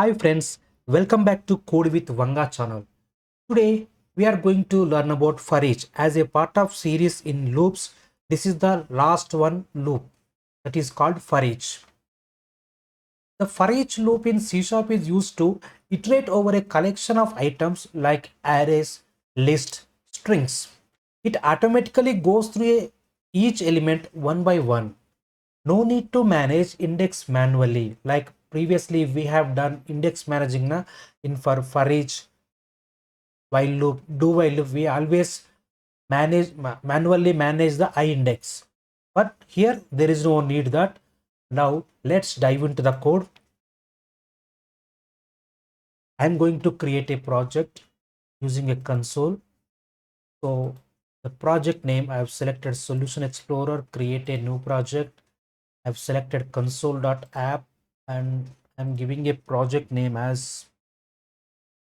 Hi friends, welcome back to Code with Vanga channel. Today we are going to learn about foreach as a part of series in loops. This is the last one loop that is called foreach. The foreach loop in C# is used to iterate over a collection of items like arrays, lists, strings. It automatically goes through each element one by one. No need to manage index manually like previously we have done index managing na in for each while loop do while loop we always manually manage the I index, but here there is no need that. Now let's dive into the code. I'm going to create a project using a console. So the project name, I have selected Solution Explorer, create a new project. I've selected console.app and I'm giving a project name as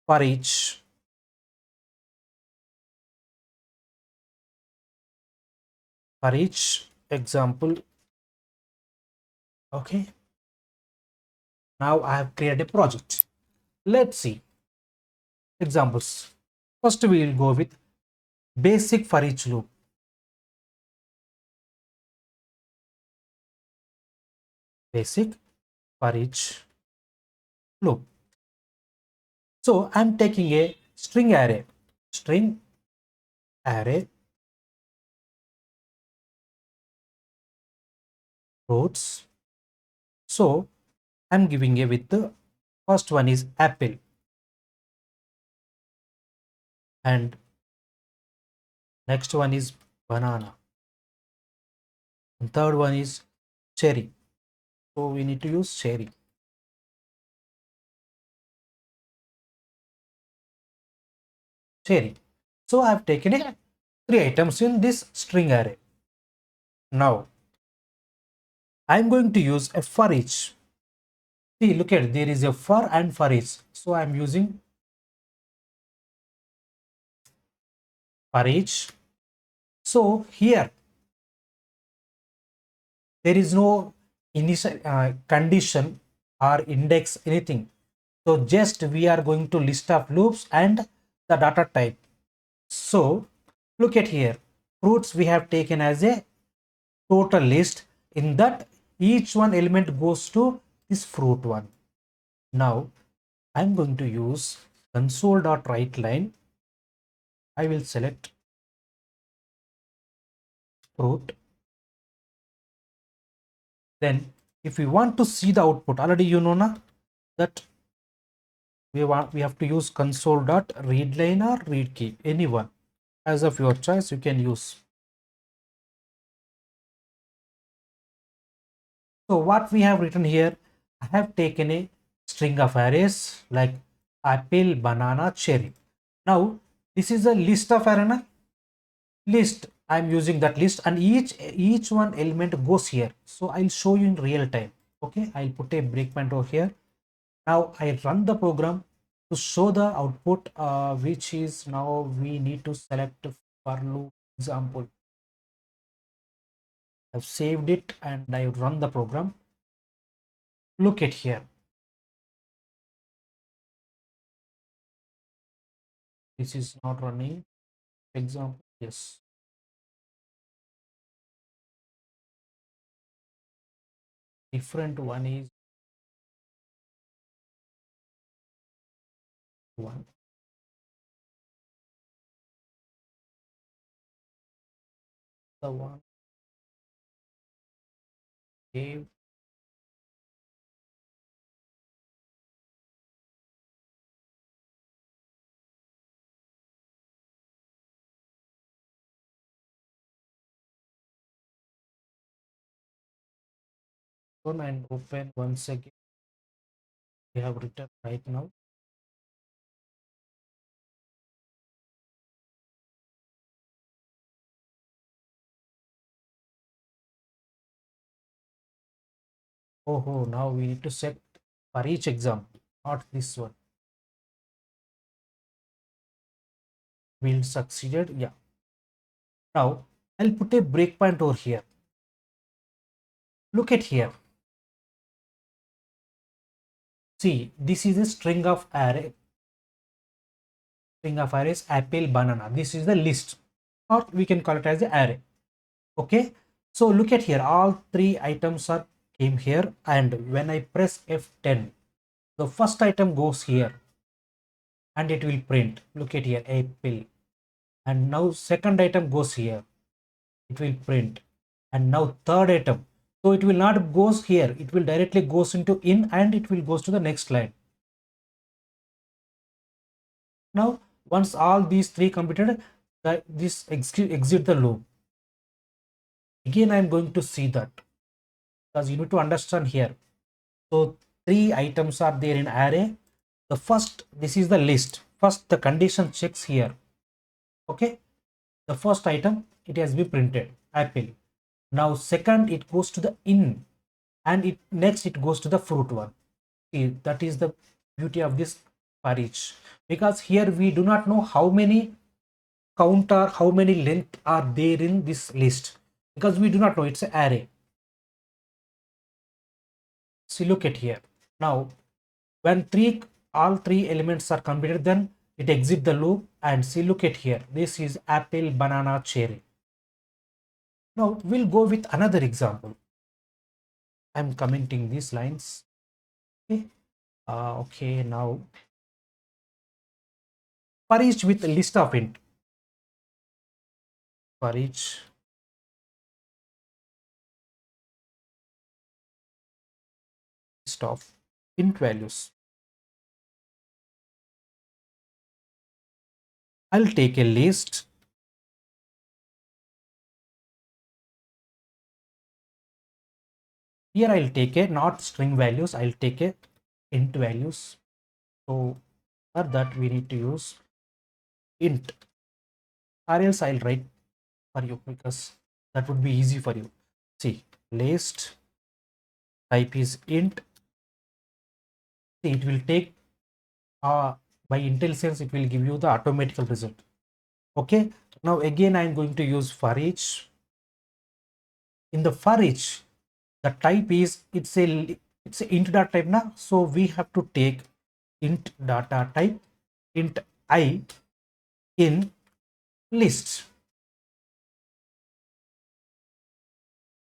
for each example. Okay, now I have created a project. Let's see examples. First we will go with basic for each loop. Basic for each loop. So I'm taking a string array rows. So I'm giving a with the first one is apple and next one is banana and third one is cherry. So we need to use cherry. So I have taken a three items in this string array. Now I'm going to use a for each. See, look at, there is a for and for each. So I'm using for each. So here there is no initial condition or index anything. So just we are going to list of loops and the data type. So look at here, fruits we have taken as a total list. In that each one element goes to this fruit one. Now I'm going to use console.writeLine. I will select fruit. Then if we want to see the output, already you know na, that we have to use console.readLine or read key, anyone as of your choice you can use. So what we have written here, I have taken a string of arrays like apple, banana, cherry. Now this is a list of array list. I'm using that list and each one element goes here. So I'll show you in real time. Okay, I'll put a breakpoint over here. Now I run the program to show the output, which is now we need to select for loop example. I've saved it and I run the program. Look at here. This is not running. Example, yes. Different one is one. The one gave one and open once again. We have written right now. Oh, now we need to set for each example, not this one. Will succeeded. Yeah. Now I'll put a breakpoint over here. Look at here. See, this is a string of arrays apple, banana. This is the list, or we can call it as the array. Okay, so look at here, all three items are came here, and when I press F10, the first item goes here and it will print. Look at here, apple. And now second item goes here, it will print. And now third item, so it will not goes here, it will directly goes into in, and it will goes to the next line. Now once all these three completed, this exit the loop. Again I am going to see that, because you need to understand here. So three items are there in array. The first, this is the list. First the condition checks here. Okay, the first item, it has been printed apple. Now second, it goes to the in, and it next it goes to the fruit one. See, that is the beauty of this for each, because here we do not know how many count or how many length are there in this list, because we do not know, it's an array. See, look at here. Now when all three elements are completed, then it exit the loop. And see, look at here, this is apple, banana, cherry. Now we'll go with another example. I'm commenting these lines. Okay, okay, now for each with a list of int, for each list of int values. I'll take a list. Here I'll take a not string values, I'll take a int values. So for that we need to use int, or else I'll write for you, because that would be easy for you. See, list type is int. See, it will take by IntelliSense, it will give you the automatical result. Okay, now again I'm going to use for each. In the for each, the type is, it's a int data type now, so we have to take int data type int I in list.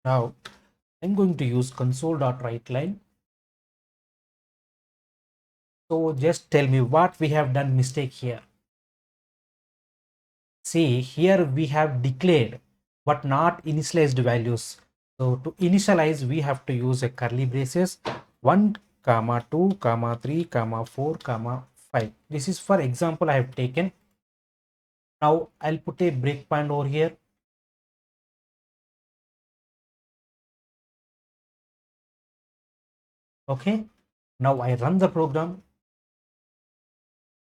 Now I'm going to use console.writeLine. So just tell me what we have done mistake here. See, here we have declared but not initialized values. So to initialize, we have to use a curly braces 1 comma 2 comma 3 comma 4 comma 5. This is for example I have taken. Now I'll put a breakpoint over here. Okay, now I run the program.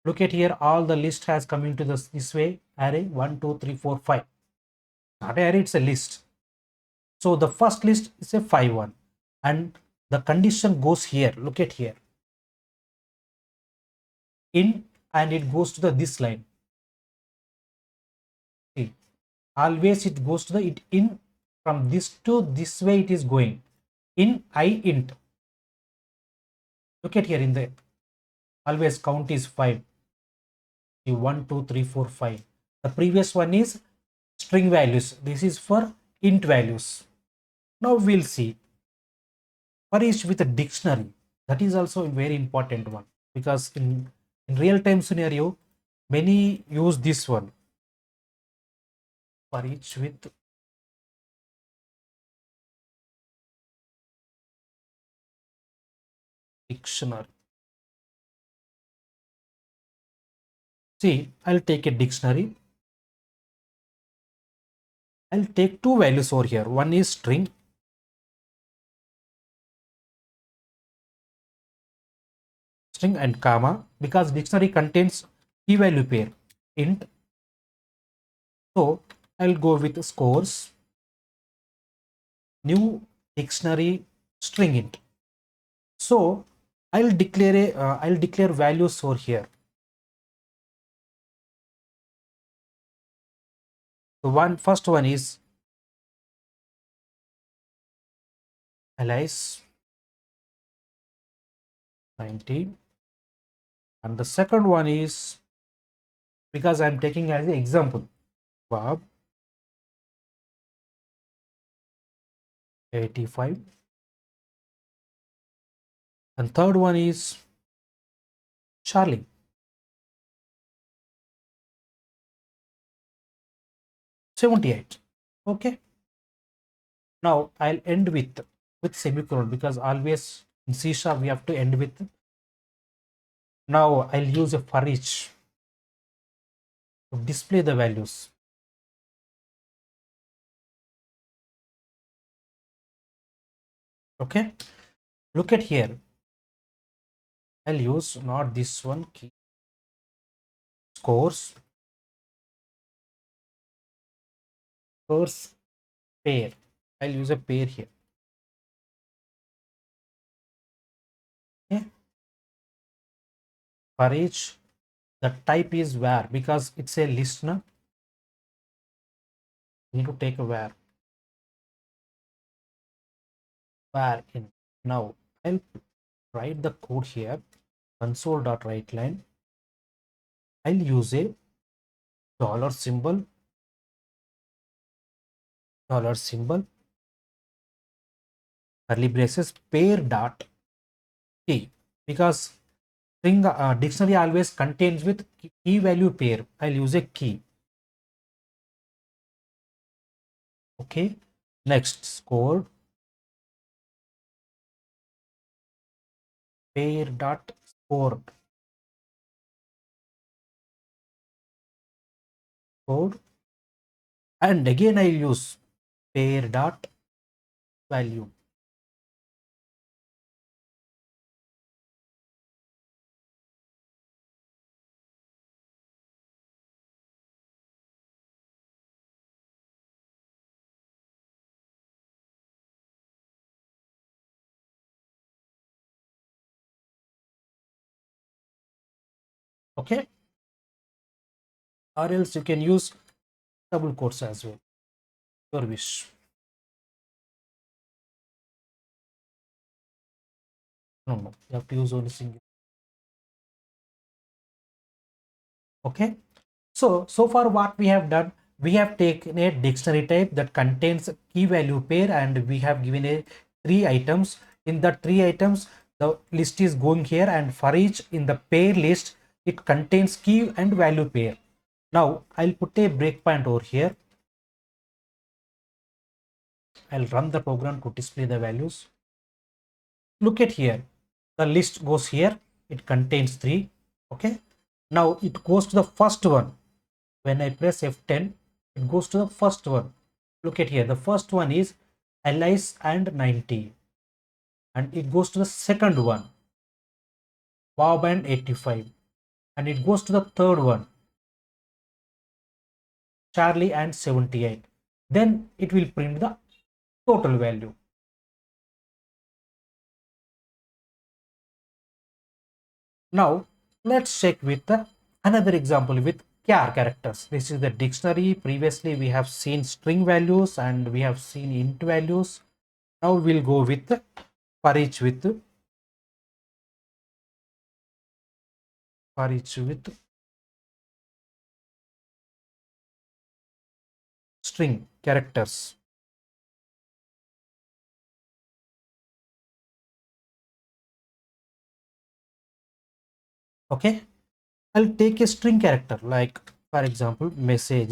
Look at here, all the list has come into this way, array 1 2 3 4 5. Not array, it's a list. So the first list is a 5 one, and the condition goes here. Look at here, in, and it goes to the this line. See, always it goes to the it in, from this to this way it is going in I int. Look at here, in the always count is 5. See, 1 2 3 4 5. The previous one is string values, this is for int values. Now we'll see for each with a dictionary. That is also a very important one, because in real time scenario many use this one, for each with dictionary. See, I'll take a dictionary. I'll take two values over here. One is string and comma, because dictionary contains key value pair int. So I'll go with scores, new dictionary string int. So I'll declare values over here. The first one is alias, 90. And the second one is, because I'm taking as an example, Bob 85. And third one is Charlie 78. Okay. Now I'll end with semicolon, because always in C sharp we have to end with. Now I'll use a for each to display the values. Okay. Look at here. I'll use not this one, key scores pair. I'll use a pair here. Okay. For each, the type is where, because it's a listener. You need to take a where in. Now I'll write the code here. Console.writeLine. I'll use a dollar symbol, curly braces, pair dot key, because string dictionary always contains with key value pair. I'll use a key. Okay. Next, score pair dot score code, and again I use pair dot value. Okay. Or else you can use double quotes as well, your wish. No, you have to use only single. Okay. So far what we have done, we have taken a dictionary type that contains key value pair, and we have given a 3 items. In the 3 items, the list is going here, and for each in the pair list, it contains key and value pair. Now I'll put a breakpoint over here. I'll run the program to display the values. Look at here. The list goes here. It contains 3. Okay. Now it goes to the first one. When I press F10, it goes to the first one. Look at here. The first one is Alice and 90. And it goes to the second one, Bob and 85. And it goes to the third one, Charlie and 78. Then it will print the total value. Now let's check with another example with char characters. This is the dictionary. Previously we have seen string values and we have seen int values. Now we'll go with for each with string characters. Okay, I'll take a string character, like for example message,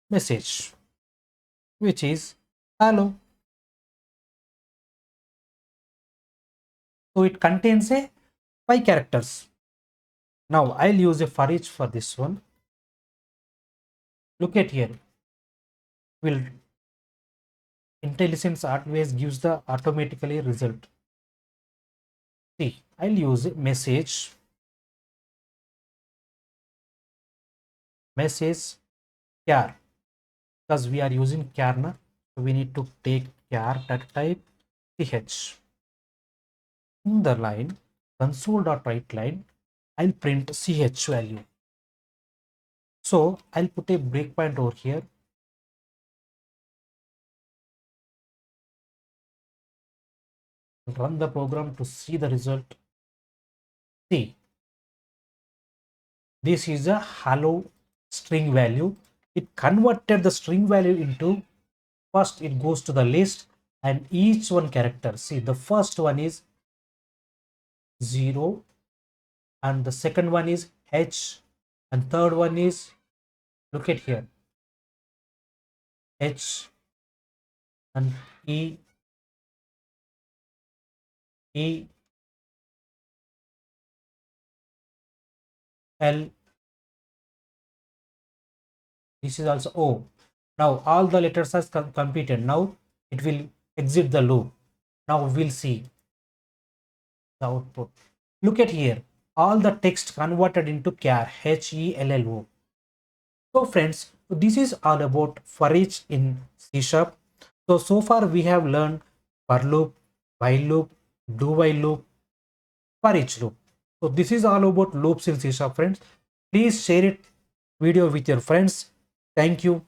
which is hello. So it contains a 5 characters. Now I'll use a for each for this one. Look at here. Will intelligence always gives the automatically result. See, I'll use message char, because we are using char now. So we need to take char that type ch. In the line console.writeLine, I'll print ch value. So I'll put a breakpoint over here. Run the program to see the result. See, this is a hello string value. It converted the string value into, first it goes to the list and each one character. See, the first one is 0 and the second one is H and third one is, look at here, H and E L. This is also O. Now all the letters are completed. Now it will exit the loop. Now we'll see the output. Look at here. All the text converted into char, HELLO. So friends, this is all about for each in C sharp. So far we have learned for loop, while loop, do while loop, for each loop. So this is all about loops in C sharp, friends. Please share it video with your friends. Thank you.